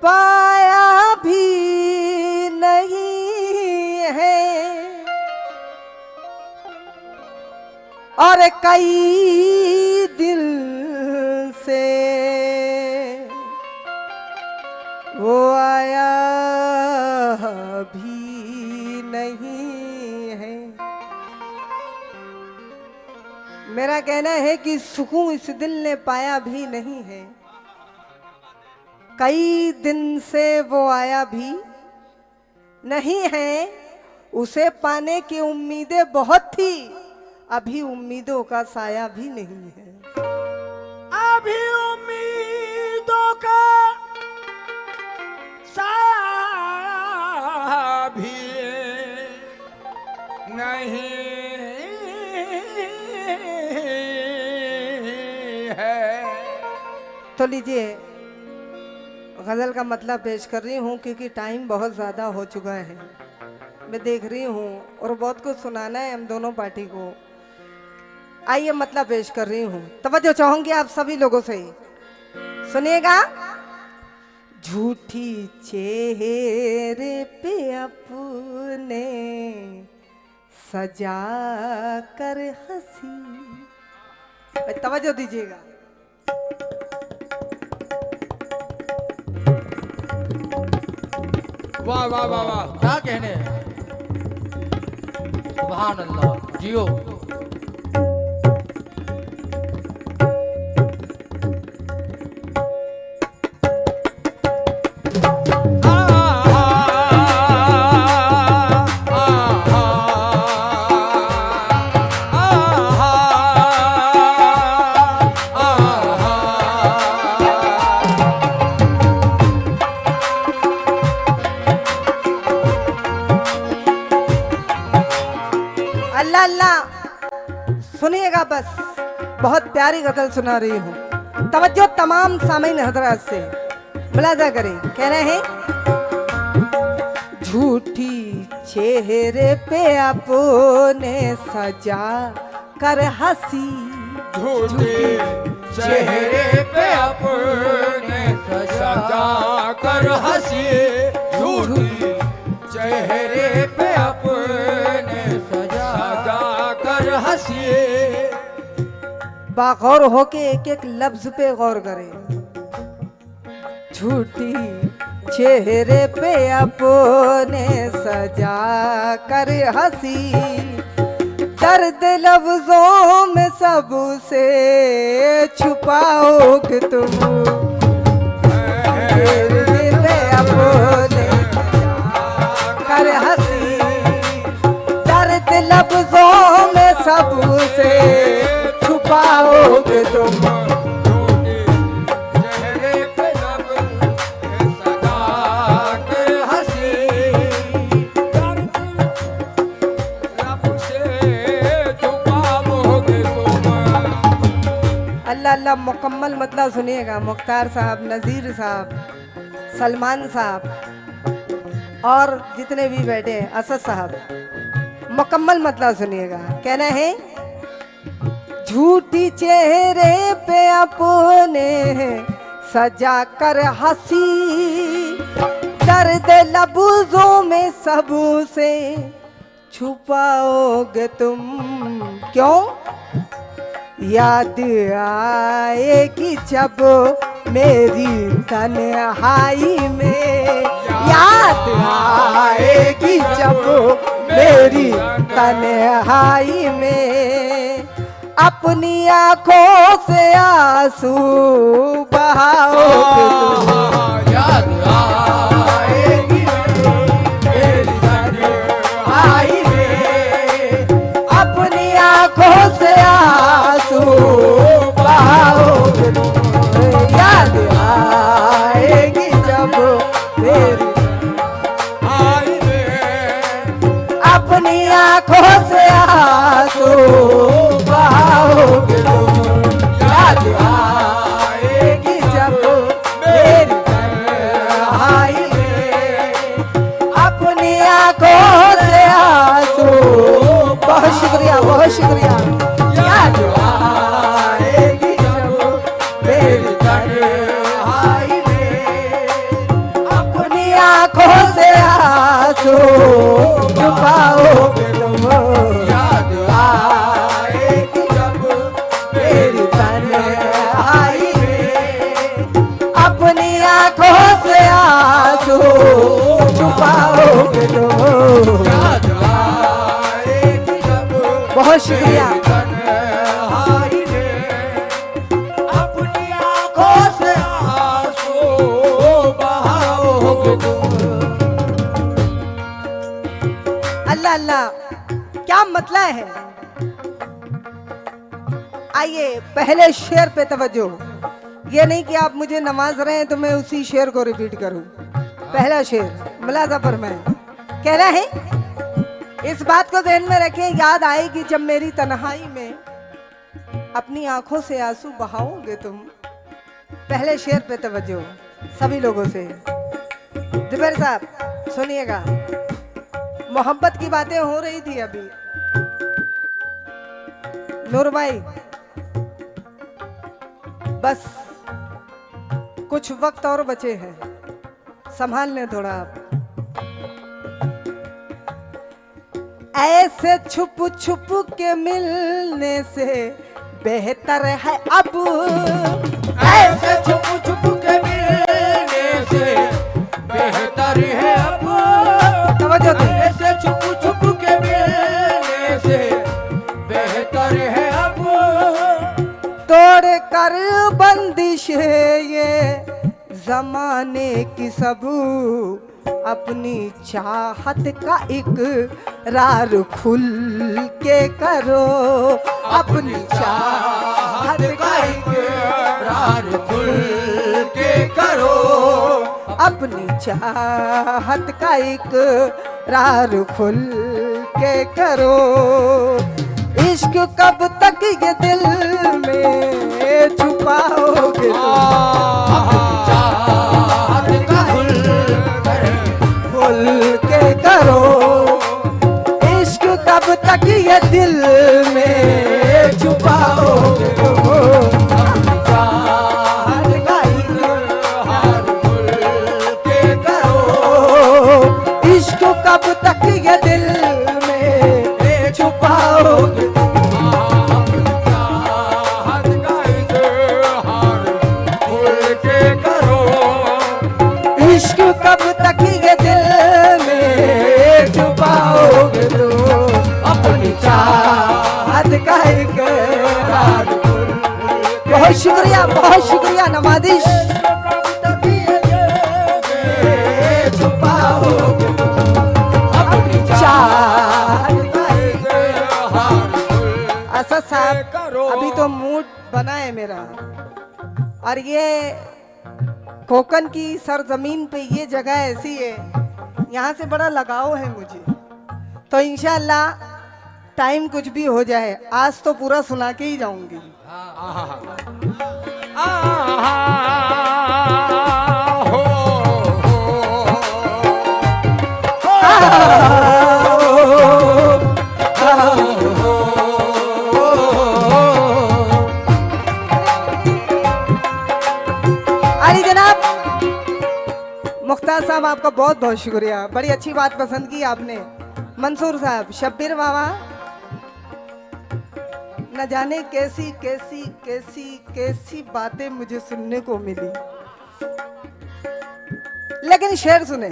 पाया भी नहीं है और कई दिल से वो आया भी नहीं है। मेरा कहना है कि सुकून इस दिल ने पाया भी नहीं है, कई दिन से वो आया भी नहीं है। उसे पाने की उम्मीदें बहुत थी, अभी उम्मीदों का साया भी नहीं है। अभी उम्मीदों का साया भी नहीं है। तो लीजिए गजल का मतलब पेश कर रही हूँ, क्योंकि टाइम बहुत ज़्यादा हो चुका है। मैं देख रही हूँ और बहुत कुछ सुनाना है हम दोनों पार्टी को। आइए मतलब पेश कर रही हूँ, तवज्जो चाहूंगी आप सभी लोगों से, सुनिएगा। झूठी चेहरे पे अपने सजा कर हंसी, तवज्जो दीजिएगा। वाह वाह वाह वाह, क्या कहने हैं। सुभान अल्लाह, जियो। सुनिएगा बस, बहुत प्यारी गजल सुना रही हूँ। तवज्जो तमाम सामीन हजरात से, मुलाजा करें। कह रहे हैं झूठी चेहरे पे अपने सजा कर हंसी, झूठी चेहरे पे अपने सजा कर हंसी, झूठी चेहरे पे अपने सजा कर हंसी। बागौर होके एक एक लफ्ज पे गौर करें। झूठी चेहरे पे अपने सजा कर हंसी, दर्द लफ्जों में सबसे छुपाओगे तुम। चेहरे पे अपने कर हंसी, दर्द लफ्जों में सबसे छुपाओगे तुम। चेहरे पे सजा कर हंसी, लब से छुपाओगे तुम। अल्लाह अल्लाह, मुकम्मल मतलब सुनिएगा। मुख्तार साहब, नज़ीर साहब, सलमान साहब और जितने भी बैठे हैं, असद साहब, मुकम्मल मतलब सुनिएगा। कहना है झूठी चेहरे पे अपने सजा कर हंसी, दर्द लफ्जों में सबसे छुपाओगे तुम। क्यों? याद आएगी जब मेरी तन्हाई में, याद आएगी जब मेरी तन्हाई में, अपनी आंखों से आंसू बहाओगे तुम। याद आएगी मेरी तन्हाई में, अपनी आंखों से आंसू बहाओगे तुम। याद आएगी जब मेरी आई में, अपनी आंखों से आंसू बहाओगे तुम। याद आएगी जब मेरी तन्हाई में, अपनी आंखों से आंसू। बहुत शुक्रिया, बहुत शुक्रिया। याद आएगी जब पाओगे तो। याद आएगी जब बहुत शुक्रिया। मेरी तन्हाई में अपनी आंखों से आंसू बहाओगे तुम। अल्लाह अल्लाह, क्या मतलब है। आइए पहले शेर पे तवज्जो। ये नहीं कि आप मुझे नवाज रहे हैं तो मैं उसी शेर को रिपीट करूं। पहला शेर मुलाजा फरमाएं। कहना है, इस बात को ध्यान में रखें, याद आएगी जब मेरी तन्हाई में अपनी आंखों से आंसू बहाओगे तुम। पहले शेर पे तवज्जो सभी लोगों से। जुबैर साहब सुनिएगा, मोहब्बत की बातें हो रही थी अभी। नूर भाई बस कुछ वक्त और बचे हैं, संभाल लें थोड़ा आप। ऐसे छुप छुप के मिलने से बेहतर है अब, ऐसे छुप छुप के मिलने से बेहतर है अब। तवज्जो दो। ऐसे छुप छुप के मिलने से बेहतर है अब। तोड़ कर बंदिश ये जमाने की सब, अपनी चाहत का इकरार खुल के करो। अपनी चाहत का इकरार खुल के करो। अपनी चाहत का इकरार खुल के करो। इश्क कब तक ये दिल में छुपाओगे तुम। चाहत का खुल के करो। इश्क कब तक ये दिल में छुपाओगे तुम। चाहत का इकरार खुल के करो। इश्क कब तक ये दिल में छुपाओगे। चाहत का इकरार खुल के करो। इश्क कब तक ये दिल में छुपाओगे तो। अपनी चाहत का इकरार। बहुत शुक्रिया नवादिश। कब तक ये दिल में छुपाओगे तुम। अपनी चाहत का इकरार असद साहब करो। अभी तो मूड बना है मेरा, और ये कोकन की सरजमीन पे ये जगह ऐसी है, यहाँ से बड़ा लगाव है मुझे। तो इंशाअल्लाह टाइम कुछ भी हो जाए, आज तो पूरा सुना के ही जाऊंगी। अली जनाब मुख्तार साहब, आपका बहुत बहुत शुक्रिया, बड़ी अच्छी बात पसंद की आपने। मंसूर साहब, शब्बीर बाबा, न जाने कैसी कैसी कैसी कैसी बातें मुझे सुनने को मिली, लेकिन शेर सुने।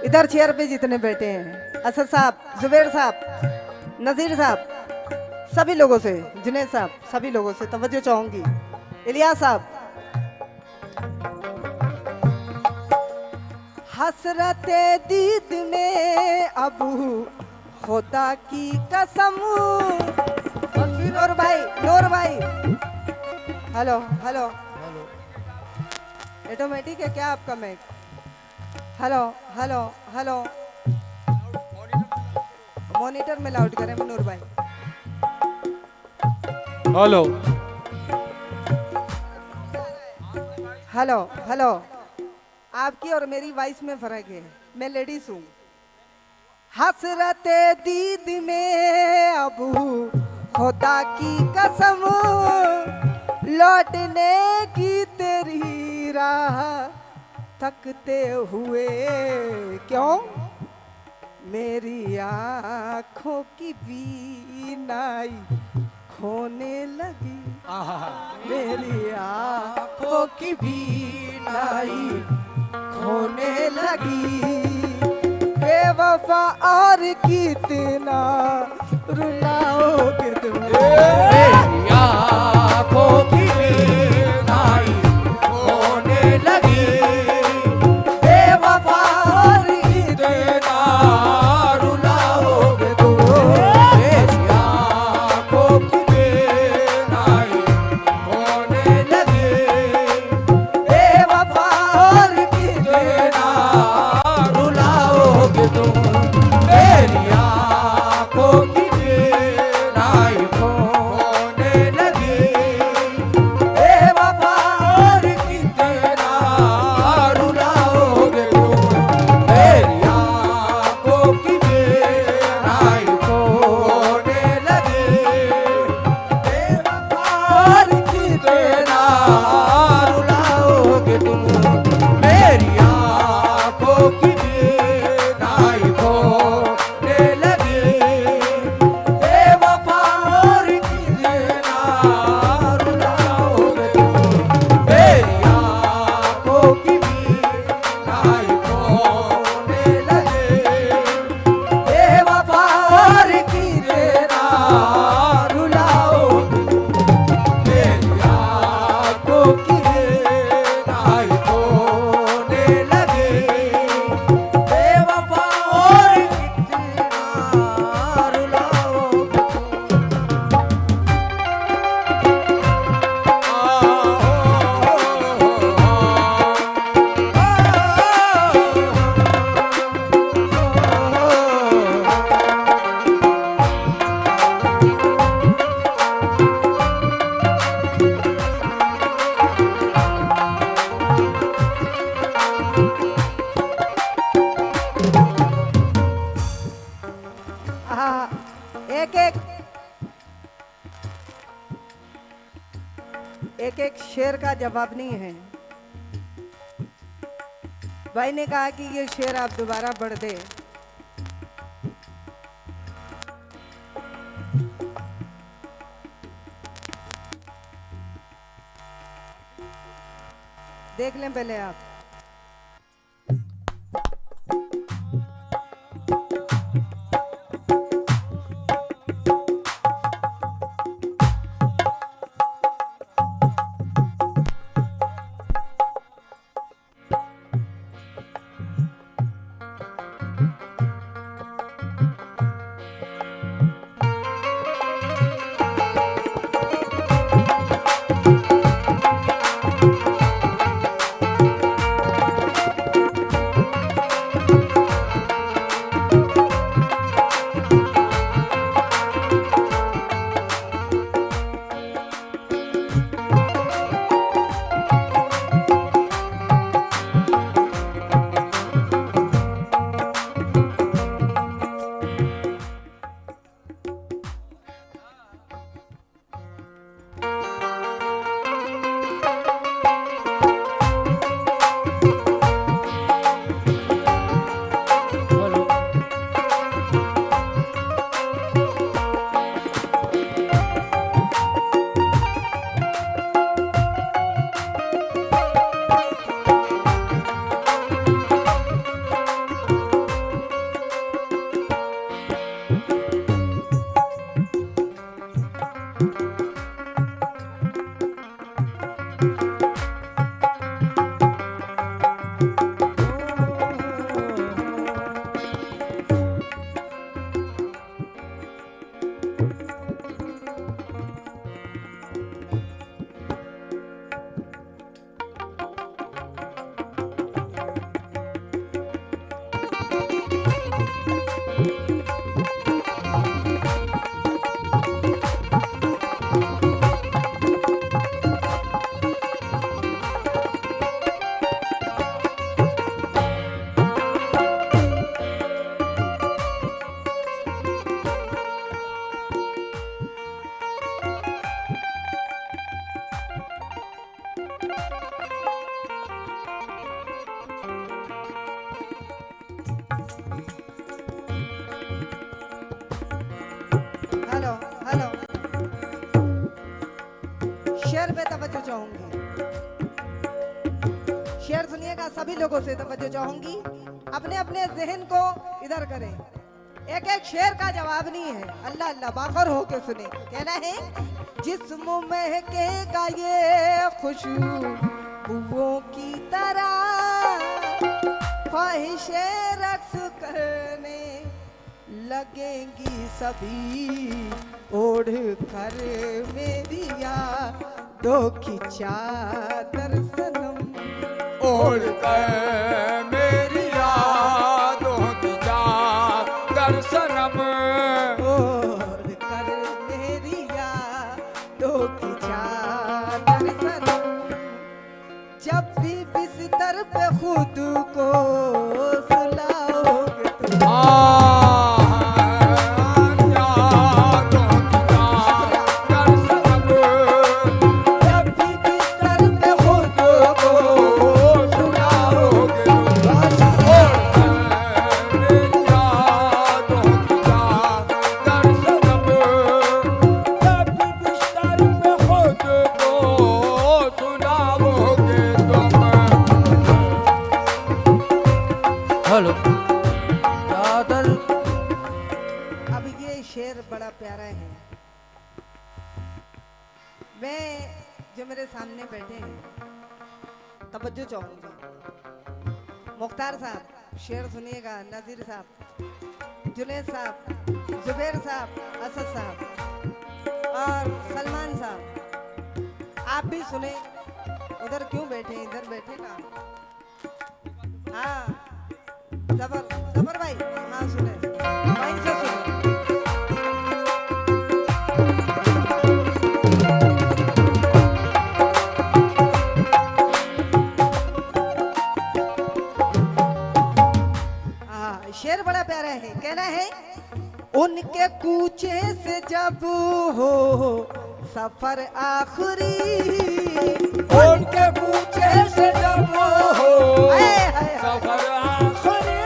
इधर चेयर पे जितने बैठे हैं, असद साहब, जुबैर साहब, नजीर साहब, सभी लोगों से, जुनैद साहब, सभी लोगों से तवज्जो चाहूंगी। इलियास साहब, हसरते दीद में अब खुदा की कसम। नूर भाई, हेलो हेलो, ऑटोमेटिक है क्या आपका mic? Hello hello hello, monitor में लाउड करें नूर भाई। हेलो हेलो हेलो, आपकी और मेरी वॉइस में फर्क है, मैं लेडीज हूँ। हसरते दीद में अब खुदा की कसम, लौटने की तेरी राह तकते हुए क्यों मेरी आँखों की बीनाई खोने लगी आहा मेरी आंखों की बीनाई खोने लगी बेवफा और कितना रुलाओगे तुम मेरी आंखों की बीनाई होने लगी बेवफा और कितना रुलाओगे तुम मेरी आंखों की बीनाई होने लगी बेवफा और कितना रुलाओगे तुम मेरी आंखों की बीनाई होने लगी बेवफा और कितना रुलाओगे तुम मेरी आंखों की बीनाई होने लगी बेवफा और कितना रुलाओगे तुम मेरी आंखों की बीनाई होने लगी बेवफा और कितना रुलाओगे तुम मेरी आंखों की बीनाई होने लगी बेवफा और कितना रुलाओगे मेरी आंखों की बीनाई होने लगी बेवफा और कितना रुलाओगे हाँ, एक शेर का जवाब नहीं है। भाई ने कहा कि ये शेर आप दोबारा पढ़ दे। देख लें पहले आप। सभी लोगों से तवज्जो चाहूंगी, अपने अपने जहन को इधर करें। एक एक शेर का जवाब नहीं है, अल्लाह अल्लाह बाखर होके सुने। कहना है जिस्म महकेगा ये खुशबुओं की तरह, ख्वाहिशे रक्स करने लगेंगी सभी, ओढ़ कर मेरी यादों की चादर सनम, ओढ़ कर मेरी यादों की चादर सनम, ओढ़ कर मेरी यादों की चादर सनम, जब भी बिस्तर पे खुद को सुलाओगे तुम, हेलो चादर। अब ये शेर बड़ा प्यारा है। मैं जो मेरे सामने बैठे हैं तवज्जो चाहूंगी। मुख्तार साहब शेर सुनिएगा, नजीर साहब, जुनैद साहब, जुबैर साहब, असद साहब और सलमान साहब, आप भी सुने। उधर क्यों बैठे, इधर बैठे ना। हाँ जबर जबर भाई, हाँ सुने, वहीं से सुने। शेर बड़ा प्यारा है। कहना है उनके कूचे से जब हो सफर आखिरी, उनके कूचे से जब हो सफर आखिरी,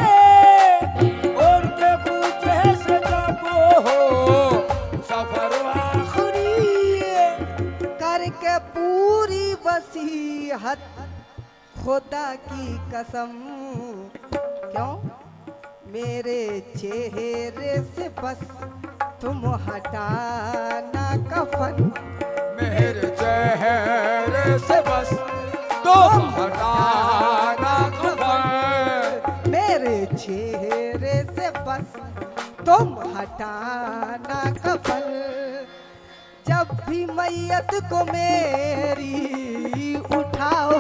उनके कूचे से जब हो सफर आखिरी, करके पूरी वसीहत खुदा की कसम, क्यों मेरे चेहरे से बस तुम हटाना कफन, मेरे चेहरे से बस तुम हटाना कफन, मेरे चेहरे से बस तुम हटाना कफन, जब भी मैयत को मेरी उठाओ,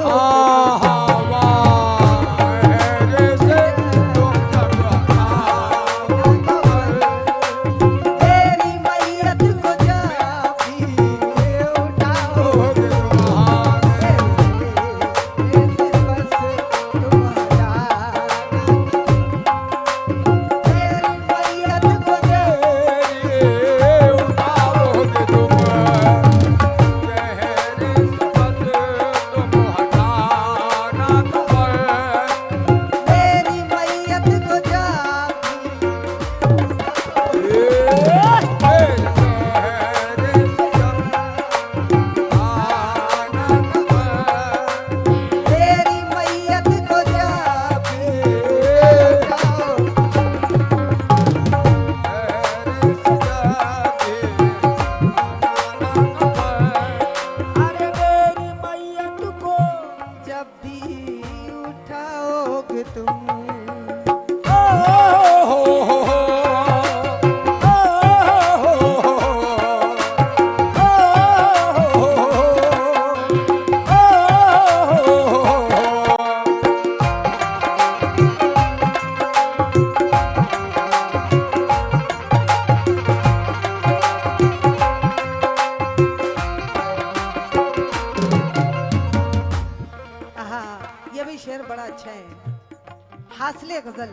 हासले गजल,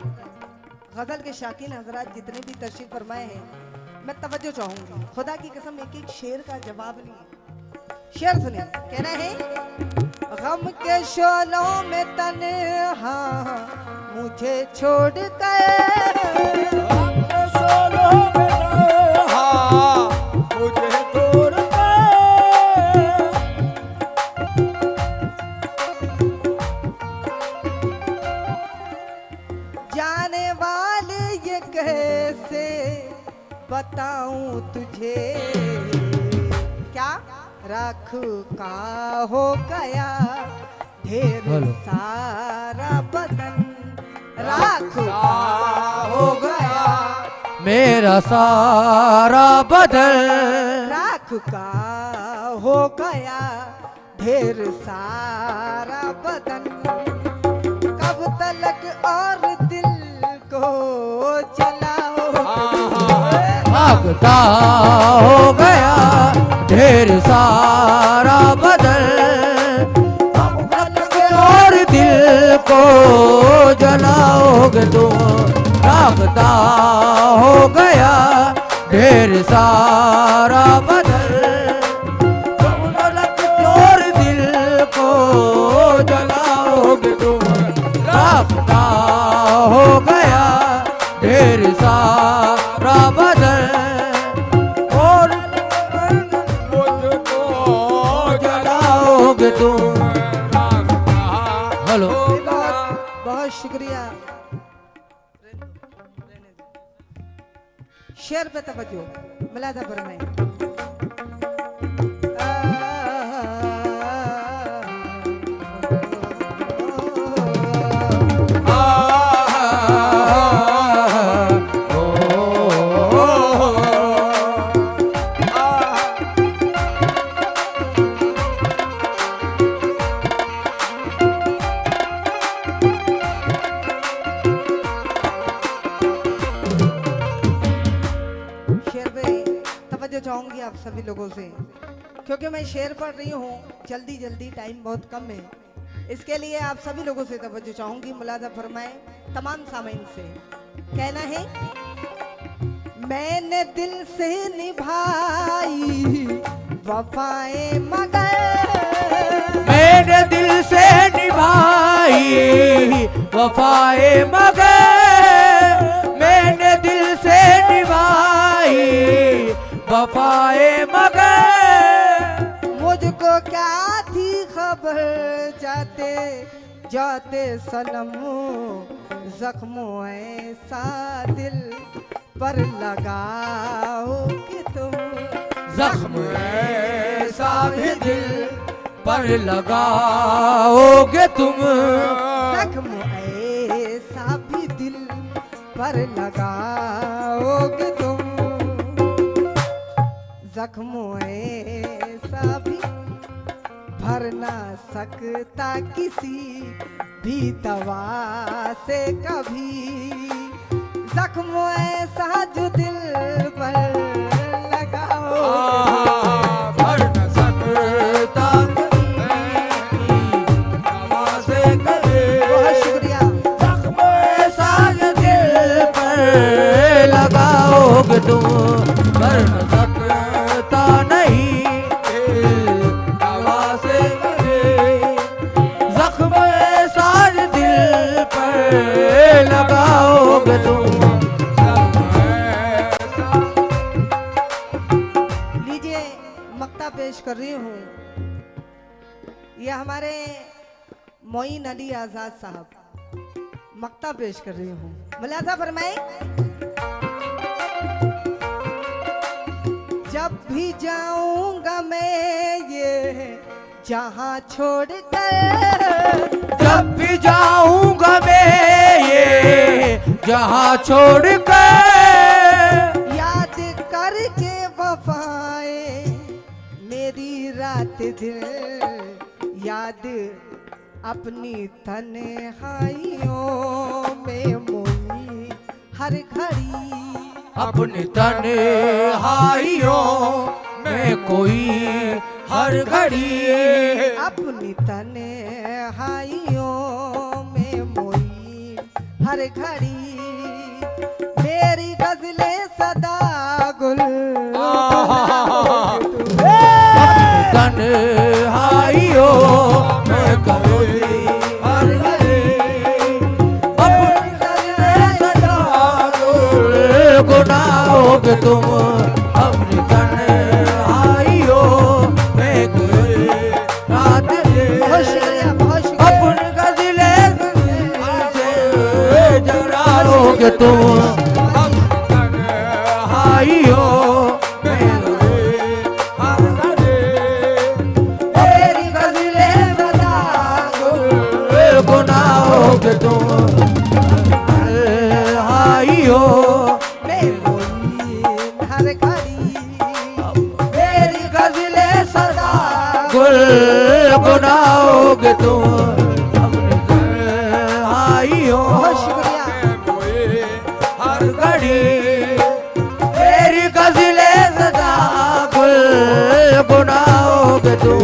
गजल के शाकीन हजरात जितने भी तशरीफ फरमाए हैं, मैं तवज्जो चाहूंगी। खुदा की कसम एक एक शेर का जवाब नहीं है। शेर सुनिए, कहना है गम के शोलों में तन्हा मुझे छोड़ कर, गम के शोलों में तन्हा मुझे छोड़ कर, कैसे बताऊं तुझे, क्या राख का हो गया ढेर हेलो। सारा बदन, राख का हो गया मेरा सारा बदन, राख का हो गया ढेर सारा बदन, कब तलक और दिल को जलाओ, भागता हो गया ढेर सारा बदन, और दिल को जलाओगे तुम, भागता हो गया ढेर सारा बदन, और दिल को जलाओगे तुम, भागता हो गया ढेर सारा बदन, और मुझको जलाओगे तुम। हेलो। बहुत बहुत शुक्रिया। शेर पे तवज्जो, मुलाजा फरमाएं। शेर पे तवज्जो चाहूंगी आप सभी लोगों से, क्योंकि मैं शेर पढ़ रही हूँ जल्दी जल्दी, टाइम बहुत कम है, इसके लिए आप सभी लोगों से तवज्जो चाहूंगी, मुलाजा फरमाएं तमाम सामीन से। कहना है, मैंने दिल से निभाई वफाएं मगर, मैंने दिल से निभाई वफाए मगर, मैंने दिल से निभाई वफाए मगर, मुझको क्या थी खबर जाते जाते सनम, जख्मों ऐसा दिल पर लगाओगे तुम, जख्म ऐसा भी दिल पर लगाओगे तुम, जख्म ऐसा भी दिल पर लगाओगे तुम, जख्म ऐसा भी भर ना सकता किसी भी दवा से कभी, जख्म ऐसा जो दिल पर लगाओ, भर न सकता दवा से कभी, बहुत शुक्रिया। जख्म ऐसा जो दिल पर लगाओगे तुम, भर न सकता नहीं दवा से कभी, जख्म ऐसा जो दिल पर लगाओगे तुम, लीजिए मक्ता पेश कर रही हूँ, ये हमारे मोइन अली आजाद साहब, मक्ता पेश कर रही हूँ, मुलाजा फरमाएं। जब भी जाऊंगा मैं ये जहाँ छोड़कर, जब भी जाऊंगा मैं ये जहाँ छोड़ कर, याद करके वफाएं मेरी रात दिन, याद अपनी तन्हाइयों में मोई हर घड़ी, अपनी तन्हाइयों में कोई हर घड़ी, अपनी तन्हाइयों में मोई हर घड़ी, मेरी गजलें सदा गुल तन्हाइयों में कोई हर घड़ी, अपनी गजलें सदा गुनाहोगे तुम, अपनी तन्हाइयों में कोई रात बहुत शुक्रिया, बहुत शुक्रिया। अपनी गजलें से जलाओगे तुम, आई हो मेरी हर घड़ी मेरी गजलें सदा गुनगुनाओगे तुम अपने घर आई हो बहुत शुक्रिया। हर घड़ी मेरी गजलें सदा गुनगुनाओगे तुम